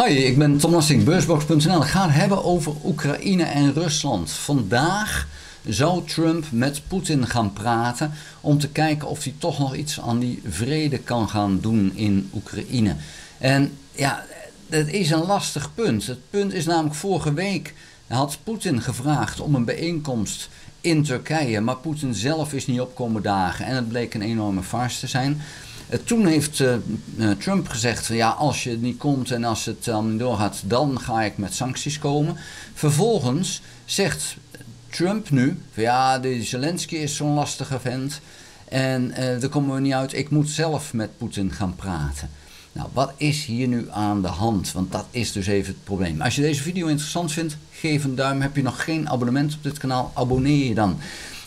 Hoi, ik ben Tom Lasting, beursbox.nl. Ik ga het hebben over Oekraïne en Rusland. Vandaag zou Trump met Poetin gaan praten om te kijken of hij toch nog iets aan die vrede kan gaan doen in Oekraïne. En ja, dat is een lastig punt. Het punt is namelijk, vorige week had Poetin gevraagd om een bijeenkomst in Turkije, maar Poetin zelf is niet opkomen dagen en het bleek een enorme farce te zijn. Toen heeft Trump gezegd van ja, als je niet komt en als het niet doorgaat, dan ga ik met sancties komen. Vervolgens zegt Trump nu van ja, de Zelensky is zo'n lastige vent en daar komen we niet uit, ik moet zelf met Poetin gaan praten. Nou, wat is hier nu aan de hand? Want dat is dus even het probleem. Als je deze video interessant vindt, geef een duim. Heb je nog geen abonnement op dit kanaal, abonneer je dan.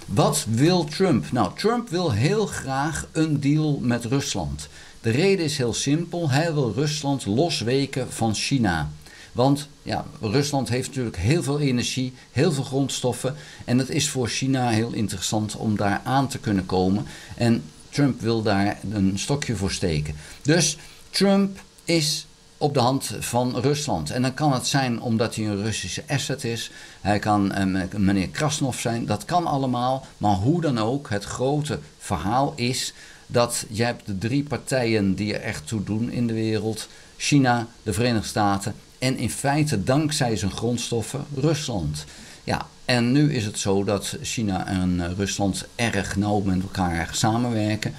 Wat wil Trump? Nou, Trump wil heel graag een deal met Rusland. De reden is heel simpel. Hij wil Rusland losweken van China. Want ja, Rusland heeft natuurlijk heel veel energie, heel veel grondstoffen. En het is voor China heel interessant om daar aan te kunnen komen. En Trump wil daar een stokje voor steken. Dus Trump is op de hand van Rusland. En dan kan het zijn omdat hij een Russische asset is. Hij kan meneer Krasnov zijn. Dat kan allemaal. Maar hoe dan ook, het grote verhaal is dat je hebt de drie partijen die er echt toe doen in de wereld. China, de Verenigde Staten en in feite dankzij zijn grondstoffen Rusland. Ja, en nu is het zo dat China en Rusland erg nauw met elkaar samenwerken.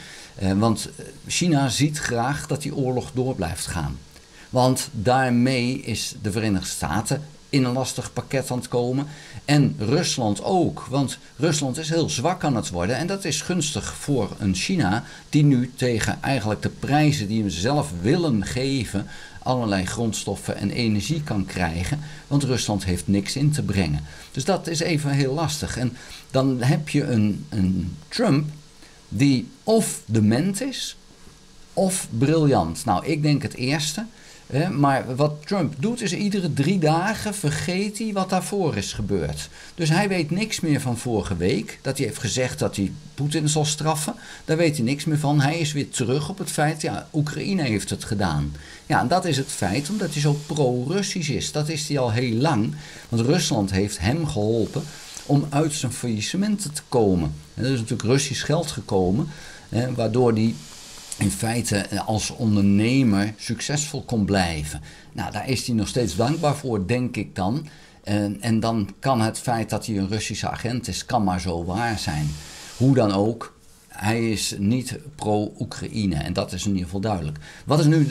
Want China ziet graag dat die oorlog door blijft gaan. Want daarmee is de Verenigde Staten in een lastig pakket aan het komen. En Rusland ook. Want Rusland is heel zwak aan het worden. En dat is gunstig voor een China die nu tegen eigenlijk de prijzen die we zelf willen geven allerlei grondstoffen en energie kan krijgen. Want Rusland heeft niks in te brengen. Dus dat is even heel lastig. En dan heb je een Trump die of dement is of briljant. Nou, ik denk het eerste. Maar wat Trump doet is iedere 3 dagen vergeet hij wat daarvoor is gebeurd. Dus hij weet niks meer van vorige week. Dat hij heeft gezegd dat hij Poetin zal straffen. Daar weet hij niks meer van. Hij is weer terug op het feit, ja, Oekraïne heeft het gedaan. Ja, en dat is het feit omdat hij zo pro-Russisch is. Dat is hij al heel lang. Want Rusland heeft hem geholpen om uit zijn faillissementen te komen. En er is natuurlijk Russisch geld gekomen, waardoor hij in feite als ondernemer succesvol kon blijven. Nou, daar is hij nog steeds dankbaar voor, denk ik dan. En dan kan het feit dat hij een Russische agent is, kan maar zo waar zijn. Hoe dan ook, hij is niet pro-Oekraïne en dat is in ieder geval duidelijk. Wat is nu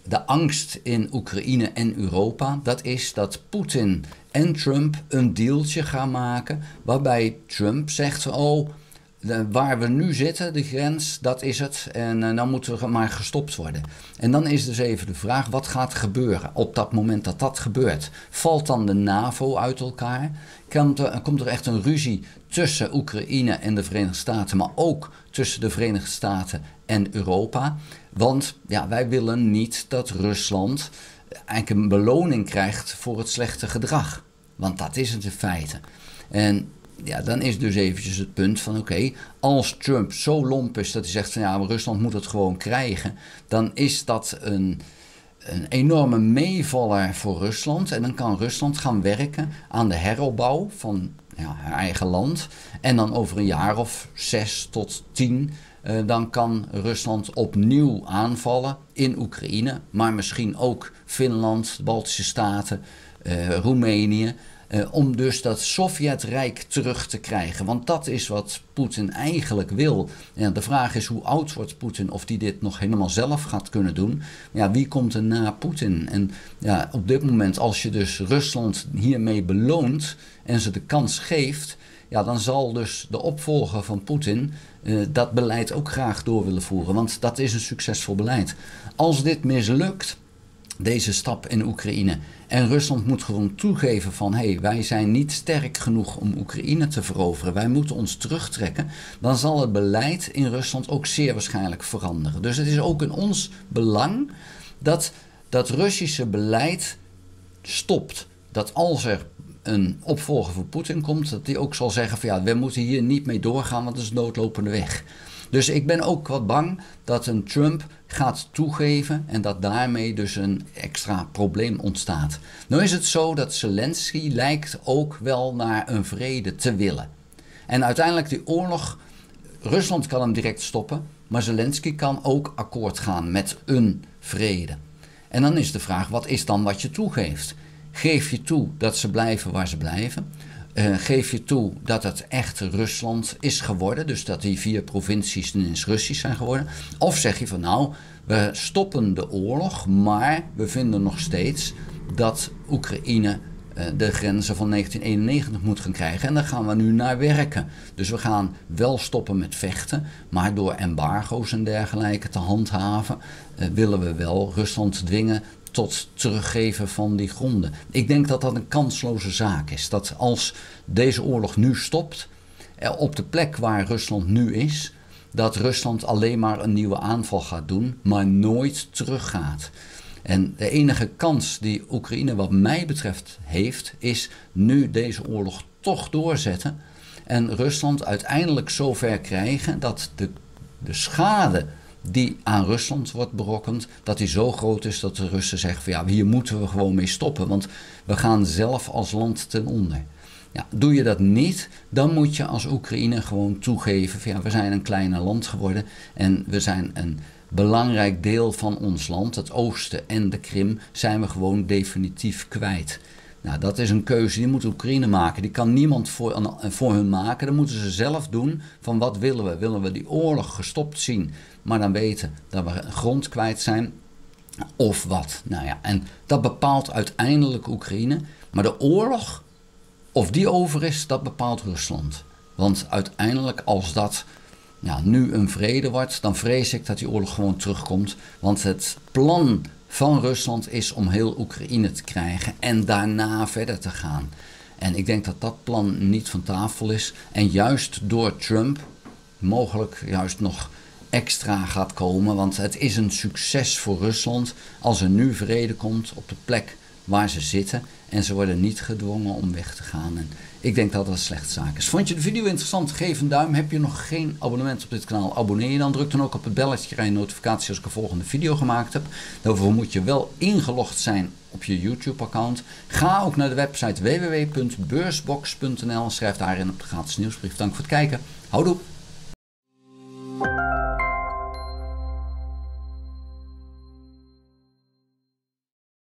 de angst in Oekraïne en Europa? Dat is dat Poetin en Trump een dealtje gaan maken waarbij Trump zegt, oh, waar we nu zitten, de grens, dat is het. En dan moeten we maar gestopt worden. En dan is dus even de vraag, wat gaat gebeuren op dat moment dat dat gebeurt? Valt dan de NAVO uit elkaar? Komt er echt een ruzie tussen Oekraïne en de Verenigde Staten, maar ook tussen de Verenigde Staten en Europa? Want ja, wij willen niet dat Rusland eigenlijk een beloning krijgt voor het slechte gedrag. Want dat is het in feite. En ja, dan is dus eventjes het punt van oké, als Trump zo lomp is dat hij zegt van ja, maar Rusland moet het gewoon krijgen, dan is dat een enorme meevaller voor Rusland. En dan kan Rusland gaan werken aan de heropbouw van haar eigen land. En dan over een jaar of 6 tot 10, dan kan Rusland opnieuw aanvallen in Oekraïne, maar misschien ook Finland, de Baltische Staten, Roemenië. Om dus dat Sovjetrijk terug te krijgen. Want dat is wat Poetin eigenlijk wil. Ja, de vraag is hoe oud wordt Poetin, of die dit nog helemaal zelf gaat kunnen doen. Ja, wie komt er na Poetin? En ja, op dit moment, als je dus Rusland hiermee beloont en ze de kans geeft, ja, dan zal dus de opvolger van Poetin dat beleid ook graag door willen voeren. Want dat is een succesvol beleid. Als dit mislukt, deze stap in Oekraïne, en Rusland moet gewoon toegeven van hé, wij zijn niet sterk genoeg om Oekraïne te veroveren, wij moeten ons terugtrekken, dan zal het beleid in Rusland ook zeer waarschijnlijk veranderen. Dus het is ook in ons belang dat dat Russische beleid stopt. Dat als er een opvolger voor Poetin komt, dat die ook zal zeggen van ja, we moeten hier niet mee doorgaan, want dat is een doodlopende weg. Dus ik ben ook wat bang dat een Trump gaat toegeven en dat daarmee dus een extra probleem ontstaat. Nou is het zo dat Zelensky lijkt ook wel naar een vrede te willen. En uiteindelijk die oorlog, Rusland kan hem direct stoppen, maar Zelensky kan ook akkoord gaan met een vrede. En dan is de vraag, wat is dan wat je toegeeft? Geef je toe dat ze blijven waar ze blijven? Geef je toe dat het echt Rusland is geworden, dus dat die 4 provincies ineens Russisch zijn geworden? Of zeg je van nou, we stoppen de oorlog, maar we vinden nog steeds dat Oekraïne de grenzen van 1991 moet gaan krijgen en daar gaan we nu naar werken. Dus we gaan wel stoppen met vechten, maar door embargo's en dergelijke te handhaven willen we wel Rusland dwingen tot teruggeven van die gronden. Ik denk dat dat een kansloze zaak is. Dat als deze oorlog nu stopt, op de plek waar Rusland nu is, dat Rusland alleen maar een nieuwe aanval gaat doen, maar nooit teruggaat. En de enige kans die Oekraïne wat mij betreft heeft, is nu deze oorlog toch doorzetten en Rusland uiteindelijk zover krijgen dat de schade die aan Rusland wordt berokkend, dat die zo groot is dat de Russen zeggen van ja, hier moeten we gewoon mee stoppen, want we gaan zelf als land ten onder. Ja, doe je dat niet, dan moet je als Oekraïne gewoon toegeven van ja, we zijn een kleiner land geworden en we zijn een belangrijk deel van ons land, het oosten en de Krim, zijn we gewoon definitief kwijt. Nou, dat is een keuze, die moet Oekraïne maken. Die kan niemand voor hun maken. Dat moeten ze zelf doen van wat willen we? Willen we die oorlog gestopt zien, maar dan weten dat we grond kwijt zijn of wat? Nou ja, en dat bepaalt uiteindelijk Oekraïne. Maar de oorlog, of die over is, dat bepaalt Rusland. Want uiteindelijk als dat nu een vrede wordt, dan vrees ik dat die oorlog gewoon terugkomt. Want het plan van Rusland is om heel Oekraïne te krijgen en daarna verder te gaan. En ik denk dat dat plan niet van tafel is. En juist door Trump mogelijk juist nog extra gaat komen. Want het is een succes voor Rusland als er nu vrede komt op de plek waar ze zitten. En ze worden niet gedwongen om weg te gaan. En ik denk dat dat een slechte zaak is. Vond je de video interessant? Geef een duim. Heb je nog geen abonnement op dit kanaal? Abonneer je dan. Druk dan ook op het belletje. Krijg je notificatie als ik een volgende video gemaakt heb. Daarvoor moet je wel ingelogd zijn op je YouTube account. Ga ook naar de website www.beursbox.nl en schrijf daarin op de gratis nieuwsbrief. Dank voor het kijken. Houdoe!